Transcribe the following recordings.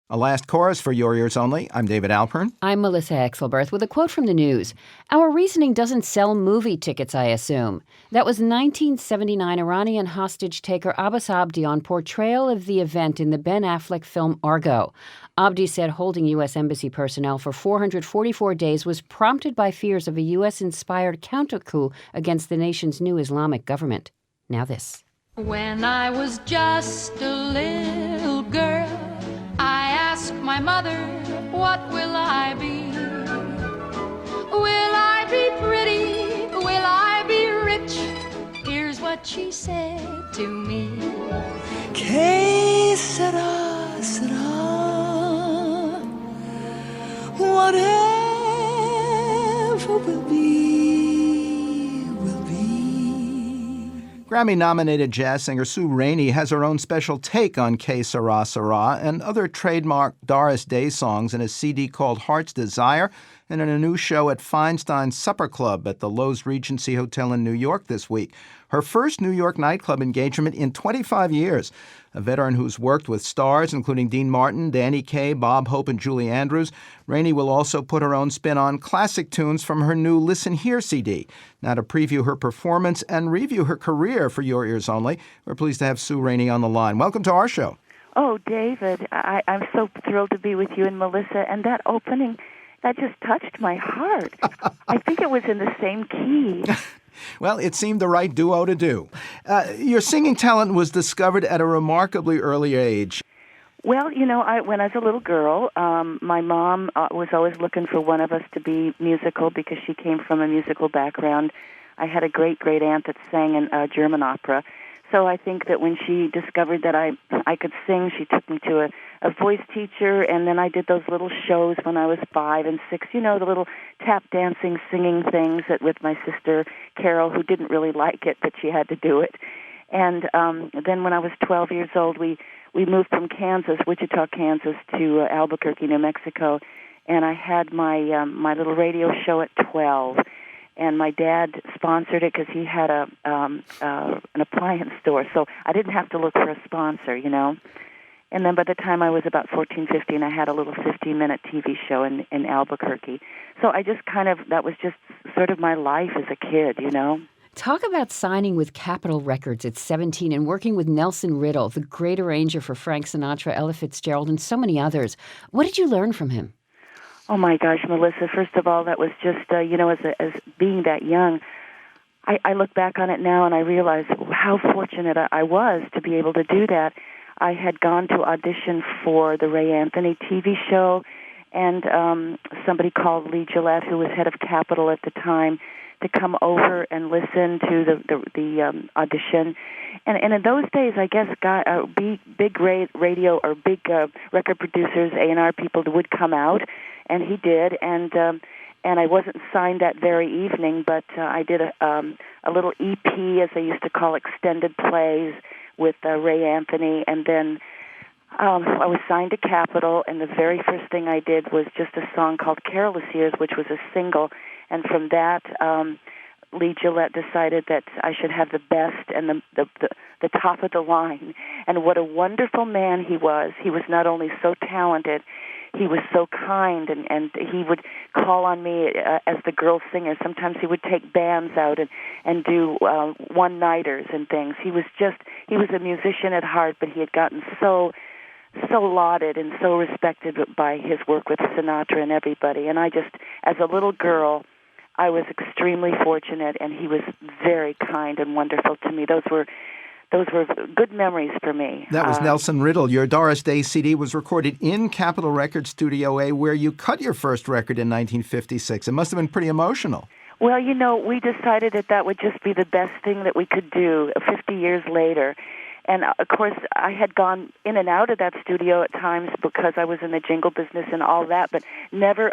A last chorus for Your Ears Only. I'm David Alpern. I'm Melissa Exelberth with a quote from the news. Our reasoning doesn't sell movie tickets, I assume. That was 1979 Iranian hostage-taker Abbas Abdi on portrayal of the event in the Ben Affleck film Argo. Abdi said holding U.S. Embassy personnel for 444 days was prompted by fears of a U.S.-inspired counter-coup against the nation's new Islamic government. Now this. When I was just a little girl, I asked my mother, what will I be? Will I be pretty? Will I be rich? Here's what she said to me. Que sera, sera. Whatever will be, will be. Grammy-nominated jazz singer Sue Rainey has her own special take on Que Sera Sera and other trademark Doris Day songs in a CD called Heart's Desire and in a new show at Feinstein's Supper Club at the Loews Regency Hotel in New York this week. Her first New York nightclub engagement in 25 years. A veteran who's worked with stars including Dean Martin, Danny Kaye, Bob Hope, and Julie Andrews, Rainey will also put her own spin on classic tunes from her new Listen Here CD. Now to preview her performance and review her career for Your Ears Only, we're pleased to have Sue Rainey on the line. Welcome to our show. Oh, David, I'm so thrilled to be with you and Melissa, and that opening, that just touched my heart. I think it was in the same key. Well, it seemed the right duo to do. Your singing talent was discovered at a remarkably early age. Well, you know, when I was a little girl, my mom was always looking for one of us to be musical because she came from a musical background. I had a great-great-aunt that sang in German opera. So I think that when she discovered that I could sing, she took me to a voice teacher, and then I did those little shows when I was 5 and 6, you know, the little tap dancing, singing things with my sister Carol, who didn't really like it, but she had to do it. And then when I was 12 years old, we moved from Kansas, Wichita, Kansas, to Albuquerque, New Mexico, and I had my my little radio show at 12. And my dad sponsored it because he had an appliance store, so I didn't have to look for a sponsor, you know. And then by the time I was about 14, 15, I had a little 15-minute TV show in Albuquerque. So I just that was just sort of my life as a kid, you know. Talk about signing with Capitol Records at 17 and working with Nelson Riddle, the great arranger for Frank Sinatra, Ella Fitzgerald, and so many others. What did you learn from him? Oh, my gosh, Melissa, first of all, that was just, you know, as being that young, I look back on it now and I realize how fortunate I was to be able to do that. I had gone to audition for the Ray Anthony TV show, and somebody called Lee Gillette, who was head of Capitol at the time, to come over and listen to the audition. And in those days, I guess big radio or big record producers, A&R people would come out, and he did. And I wasn't signed that very evening, but I did a little EP, as they used to call extended plays, with Ray Anthony. And then I was signed to Capitol, and the very first thing I did was just a song called Careless Years, which was a single. And from that, Lee Gillette decided that I should have the best and the top of the line. And what a wonderful man he was. He was not only so talented, he was so kind, and he would call on me as the girl singer. Sometimes he would take bands out and do one-nighters and things. He was a musician at heart, but he had gotten so lauded and so respected by his work with Sinatra and everybody. And I just, as a little girl, I was extremely fortunate, and he was very kind and wonderful to me. Those were good memories for me. That was Nelson Riddle. Your Doris Day CD was recorded in Capitol Records Studio A, where you cut your first record in 1956. It must have been pretty emotional. Well, you know, we decided that would just be the best thing that we could do 50 years later. And, of course, I had gone in and out of that studio at times because I was in the jingle business and all that, but never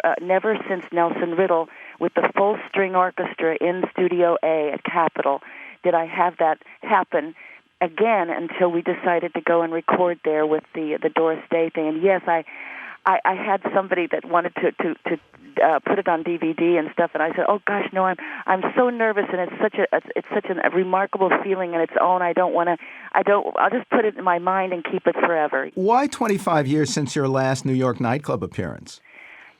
since Nelson Riddle with the full string orchestra in Studio A at Capitol did I have that happen again until we decided to go and record there with the Doris Day thing. And, yes, I had somebody that wanted to put it on DVD and stuff, and I said, "Oh gosh, no, I'm so nervous, and it's such a remarkable feeling in its own. I'll just put it in my mind and keep it forever." Why 25 years since your last New York nightclub appearance?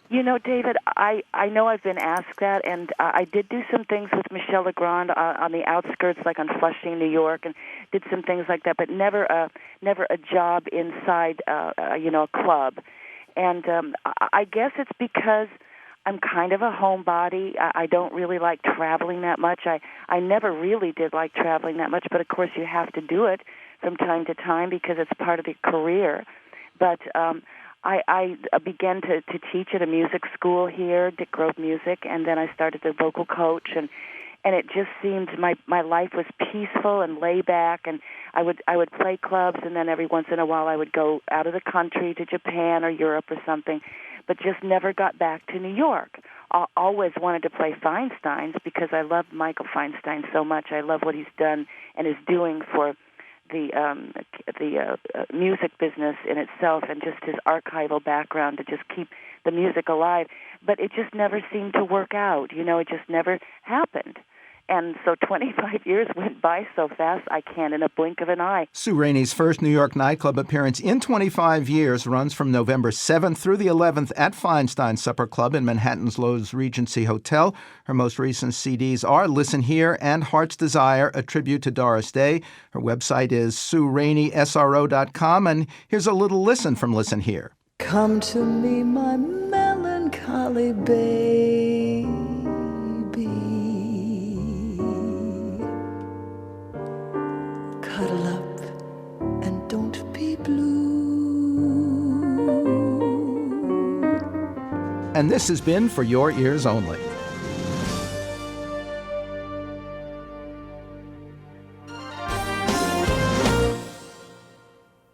You know, David, I know I've been asked that, and I did do some things with Michel Legrand on the outskirts, like on Flushing, New York, and did some things like that, but never a job inside, a club. And I guess it's because I'm kind of a homebody. I don't really like traveling that much. I never really did like traveling that much, but of course you have to do it from time to time because it's part of the career. But I began to teach at a music school here, Dick Grove Music, and then I started to vocal coach, and it just seemed my life was peaceful and laid back, and I would play clubs, and then every once in a while I would go out of the country to Japan or Europe or something, but just never got back to New York. I always wanted to play Feinstein's because I love Michael Feinstein so much. I love what he's done and is doing for the music business in itself, and just his archival background to just keep the music alive. But it just never seemed to work out. It just never happened. And so 25 years went by so fast, I can't in a blink of an eye. Sue Rainey's first New York nightclub appearance in 25 years runs from November 7th through the 11th at Feinstein Supper Club in Manhattan's Lowe's Regency Hotel. Her most recent CDs are Listen Here and Heart's Desire, a tribute to Doris Day. Her website is SueRaineySRO.com, and here's a little listen from Listen Here. Come to me, my melancholy baby. Cuddle up and don't be blue. And this has been For Your Ears Only.